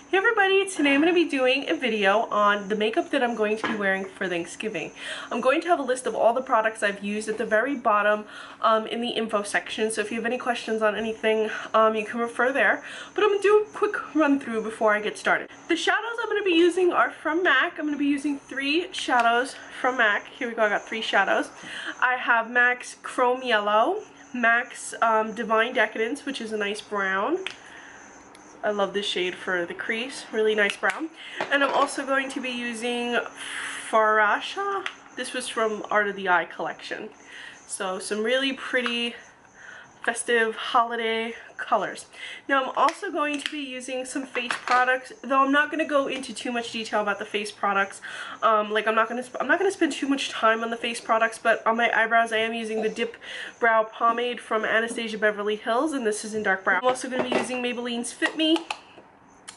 Hey everybody, today I'm going to be doing a video on the makeup that I'm going to be wearing for Thanksgiving. I'm going to have a list of all the products I've used at the very bottom in the info section, so if you have any questions on anything, you can refer there. But I'm going to do a quick run through before I get started. The shadows I'm going to be using are from MAC. I'm going to be using 3 shadows from MAC. Here we go, I got 3 shadows. I have MAC's Chrome Yellow, MAC's Divine Decadence, which is a nice brown. I love this shade for the crease, really nice brown. And I'm also going to be using Farasha. This was from Art of the Eye collection. So some really pretty festive holiday colors. Now I'm also going to be using some face products, though I'm not going to go into too much detail about the face products. I'm not going to spend too much time on the face products, but on my eyebrows I am using the Dip Brow Pomade from Anastasia Beverly Hills, and this is in dark brown. I'm also going to be using Maybelline's Fit Me.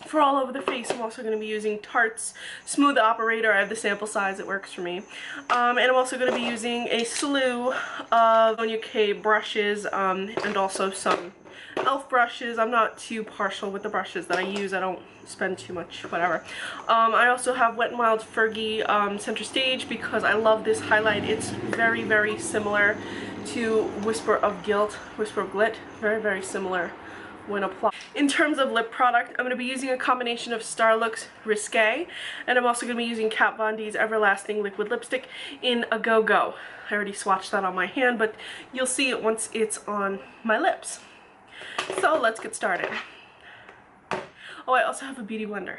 For all over the face, I'm also going to be using Tarte's Smooth Operator. I have the sample size, it works for me. And I'm also going to be using a slew of K brushes and also some e.l.f. brushes. I'm not too partial with the brushes that I use. I don't spend too much, whatever. I also have Wet n Wild's Fergie Center Stage because I love this highlight. It's very, very similar to Whisper of Glit. Very, very similar when applied. In terms of lip product, I'm going to be using a combination of Starlook's Risqué, and I'm also going to be using Kat Von D's Everlasting Liquid Lipstick in a Go-Go. I already swatched that on my hand, but you'll see it once it's on my lips. So let's get started. Oh, I also have a beauty blender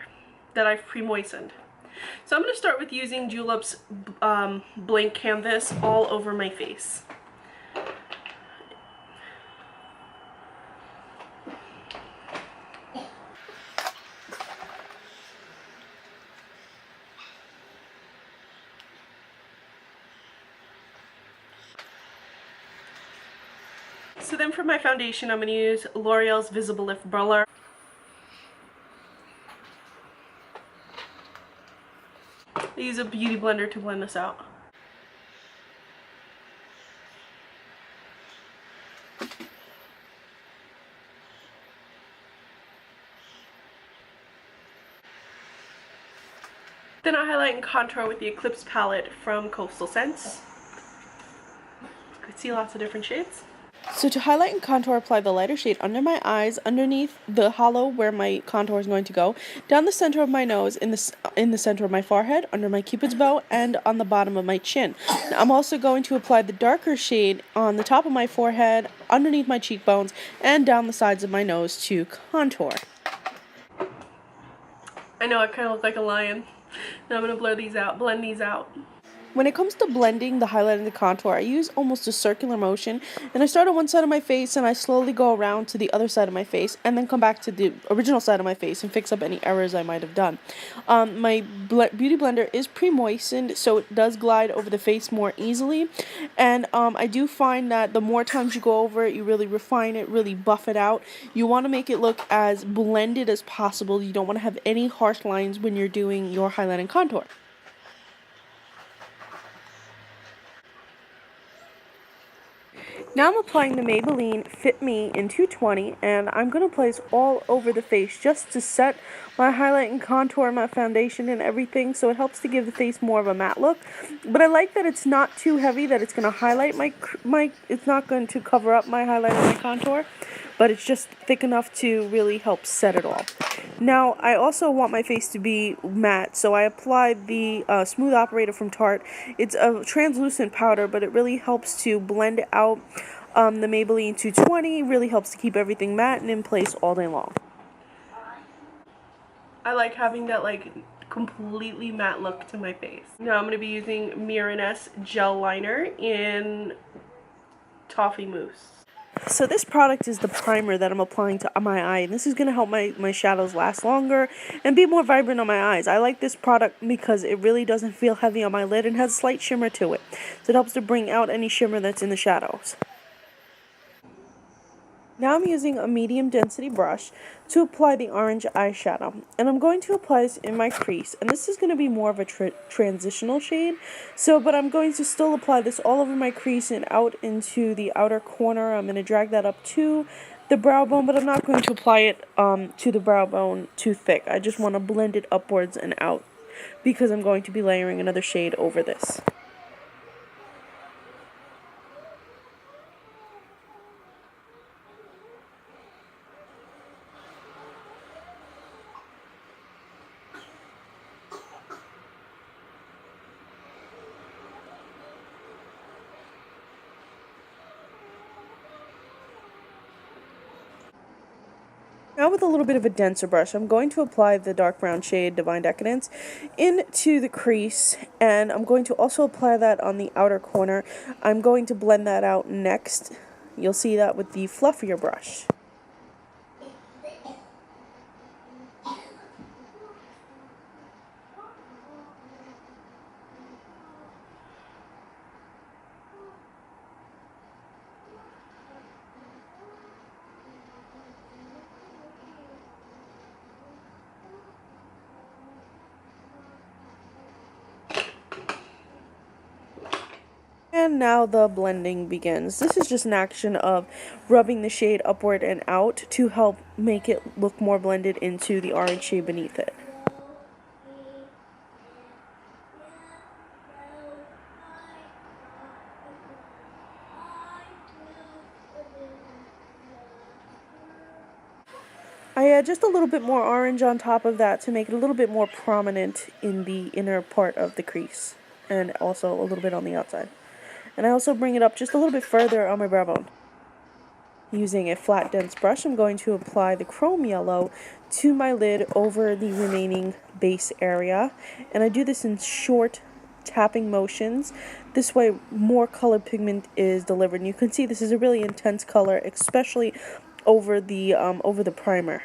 that I've pre-moistened. So I'm going to start with using Julep's blank canvas all over my face. So then for my foundation, I'm going to use L'Oreal's Visible Lift Brûleur. I use a beauty blender to blend this out. Then I highlight and contour with the Eclipse palette from Coastal Scents. You can see lots of different shades. So to highlight and contour, apply the lighter shade under my eyes, underneath the hollow where my contour is going to go, down the center of my nose, in the center of my forehead, under my cupid's bow, and on the bottom of my chin. Now, I'm also going to apply the darker shade on the top of my forehead, underneath my cheekbones, and down the sides of my nose to contour. I know I kind of look like a lion. Now I'm going to blend these out. When it comes to blending the highlight and the contour, I use almost a circular motion, and I start on one side of my face and I slowly go around to the other side of my face and then come back to the original side of my face and fix up any errors I might have done. My beauty blender is pre-moistened, so it does glide over the face more easily, and I do find that the more times you go over it, you really refine it, really buff it out. You want to make it look as blended as possible. You don't want to have any harsh lines when you're doing your highlight and contour. Now I'm applying the Maybelline Fit Me in 220, and I'm going to place all over the face just to set my highlight and contour, my foundation and everything, so it helps to give the face more of a matte look. But I like that it's not too heavy, that it's going to highlight it's not going to cover up my highlight and my contour, but it's just thick enough to really help set it all. Now, I also want my face to be matte, so I applied the Smooth Operator from Tarte. It's a translucent powder, but it really helps to blend out the Maybelline 220, really helps to keep everything matte and in place all day long. I like having that completely matte look to my face. Now I'm going to be using Mirenesse Gel Liner in Toffee Mousse. So this product is the primer that I'm applying to my eye, and this is going to help my shadows last longer and be more vibrant on my eyes. I like this product because it really doesn't feel heavy on my lid and has a slight shimmer to it. So it helps to bring out any shimmer that's in the shadows. Now I'm using a medium density brush to apply the orange eyeshadow, and I'm going to apply this in my crease, and this is going to be more of a transitional shade, but I'm going to still apply this all over my crease and out into the outer corner. I'm going to drag that up to the brow bone, but I'm not going to apply it to the brow bone too thick. I just want to blend it upwards and out because I'm going to be layering another shade over this. Now with a little bit of a denser brush, I'm going to apply the dark brown shade Divine Decadence into the crease, and I'm going to also apply that on the outer corner. I'm going to blend that out next. You'll see that with the fluffier brush. And now the blending begins. This is just an action of rubbing the shade upward and out to help make it look more blended into the orange shade beneath it. I add just a little bit more orange on top of that to make it a little bit more prominent in the inner part of the crease, and also a little bit on the outside. And I also bring it up just a little bit further on my brow bone. Using a flat, dense brush, I'm going to apply the chrome yellow to my lid over the remaining base area. And I do this in short tapping motions. This way, more colored pigment is delivered. And you can see this is a really intense color, especially over the primer.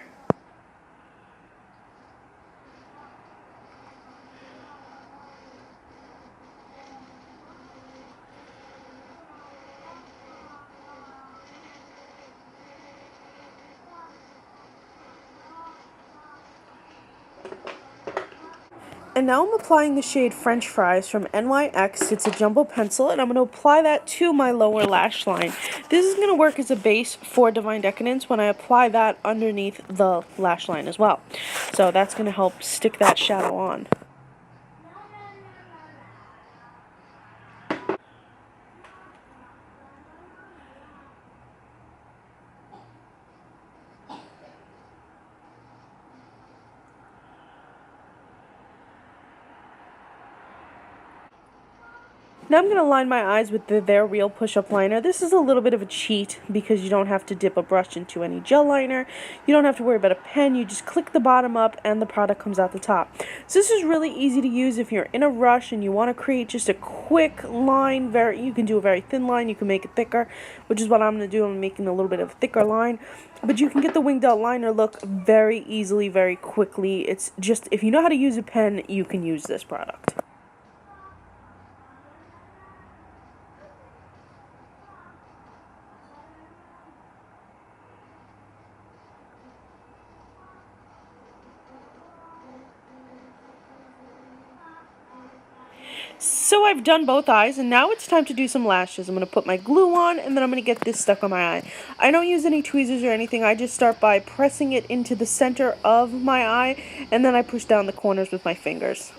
And now I'm applying the shade French Fries from NYX. It's a jumbo pencil, and I'm going to apply that to my lower lash line. This is going to work as a base for Divine Decadence when I apply that underneath the lash line as well. So that's going to help stick that shadow on. Now I'm going to line my eyes with the They're Real push-up liner. This is a little bit of a cheat because you don't have to dip a brush into any gel liner. You don't have to worry about a pen. You just click the bottom up and the product comes out the top. So this is really easy to use if you're in a rush and you want to create just a quick line. You can do a very thin line. You can make it thicker, which is what I'm going to do. I'm making a little bit of a thicker line. But you can get the winged out liner look very easily, very quickly. It's just, if you know how to use a pen, you can use this product. So I've done both eyes, and now it's time to do some lashes. I'm going to put my glue on, and then I'm going to get this stuck on my eye. I don't use any tweezers or anything. I just start by pressing it into the center of my eye, and then I push down the corners with my fingers.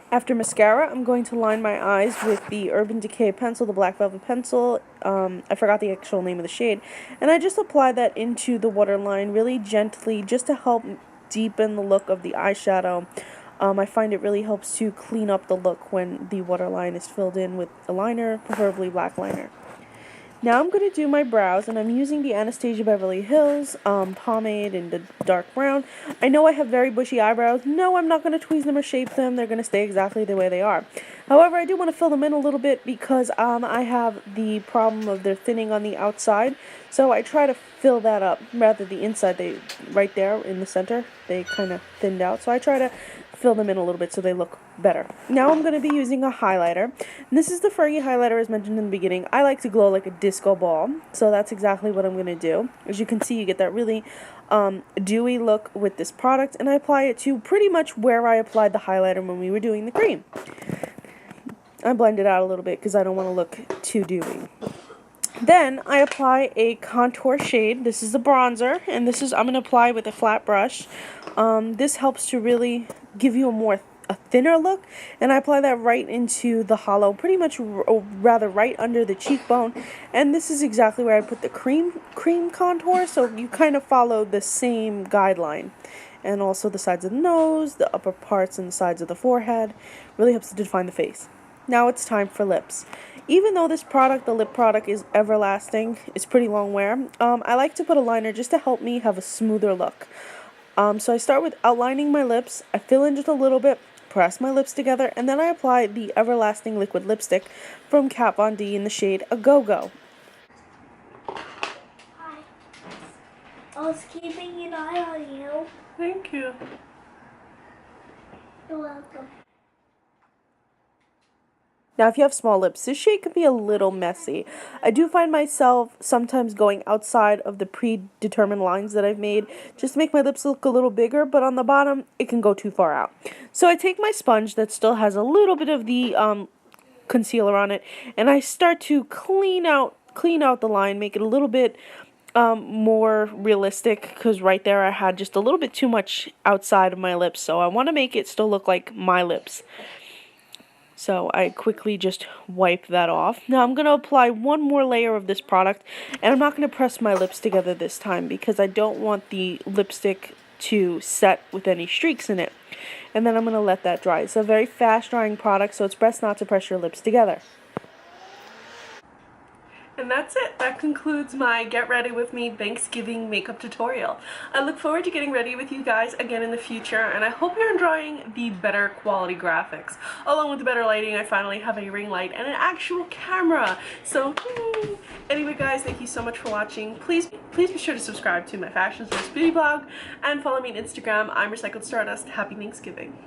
After mascara, I'm going to line my eyes with the Urban Decay pencil, the Black Velvet pencil. I forgot the actual name of the shade. And I just apply that into the waterline really gently just to help deepen the look of the eyeshadow. I find it really helps to clean up the look when the waterline is filled in with a liner, preferably black liner. Now I'm going to do my brows, and I'm using the Anastasia Beverly Hills pomade in the dark brown. I know I have very bushy eyebrows. No, I'm not going to tweeze them or shape them. They're going to stay exactly the way they are. However, I do want to fill them in a little bit because I have the problem of they're thinning on the outside. So I try to fill that up. Rather, the inside, they right there in the center, they kind of thinned out. So I try to fill them in a little bit so they look better. Now I'm going to be using a highlighter. And this is the Fergie highlighter as mentioned in the beginning. I like to glow like a disco ball, so that's exactly what I'm going to do. As you can see, you get that really dewy look with this product, and I apply it to pretty much where I applied the highlighter when we were doing the cream. I blend it out a little bit because I don't want to look too dewy. Then I apply a contour shade. This is a bronzer, and this is I'm going to apply with a flat brush. This helps to really give you a thinner look, and I apply that right into the hollow, pretty much rather right under the cheekbone. And this is exactly where I put the cream contour, so you kind of follow the same guideline. And also the sides of the nose, the upper parts and the sides of the forehead. Really helps to define the face. Now it's time for lips. Even though this product, the lip product, is everlasting, it's pretty long wear, I like to put a liner just to help me have a smoother look. So I start with outlining my lips, I fill in just a little bit, press my lips together, and then I apply the Everlasting Liquid Lipstick from Kat Von D in the shade A Go-Go. Hi. I was keeping an eye on you. Thank you. You're welcome. Now, if you have small lips, this shade can be a little messy. I do find myself sometimes going outside of the predetermined lines that I've made just to make my lips look a little bigger, but on the bottom, it can go too far out. So I take my sponge that still has a little bit of the concealer on it, and I start to clean out the line, make it a little bit more realistic, because right there I had just a little bit too much outside of my lips, so I want to make it still look like my lips. So I quickly just wipe that off. Now I'm going to apply one more layer of this product, and I'm not going to press my lips together this time because I don't want the lipstick to set with any streaks in it. And then I'm going to let that dry. It's a very fast drying product, so it's best not to press your lips together. And that's it. That concludes my Get Ready With Me Thanksgiving makeup tutorial. I look forward to getting ready with you guys again in the future, and I hope you're enjoying the better quality graphics. Along with the better lighting, I finally have a ring light and an actual camera. So, anyway guys, thank you so much for watching. Please be sure to subscribe to my Fashion Source Beauty blog and follow me on Instagram. I'm Recycled Stardust. Happy Thanksgiving.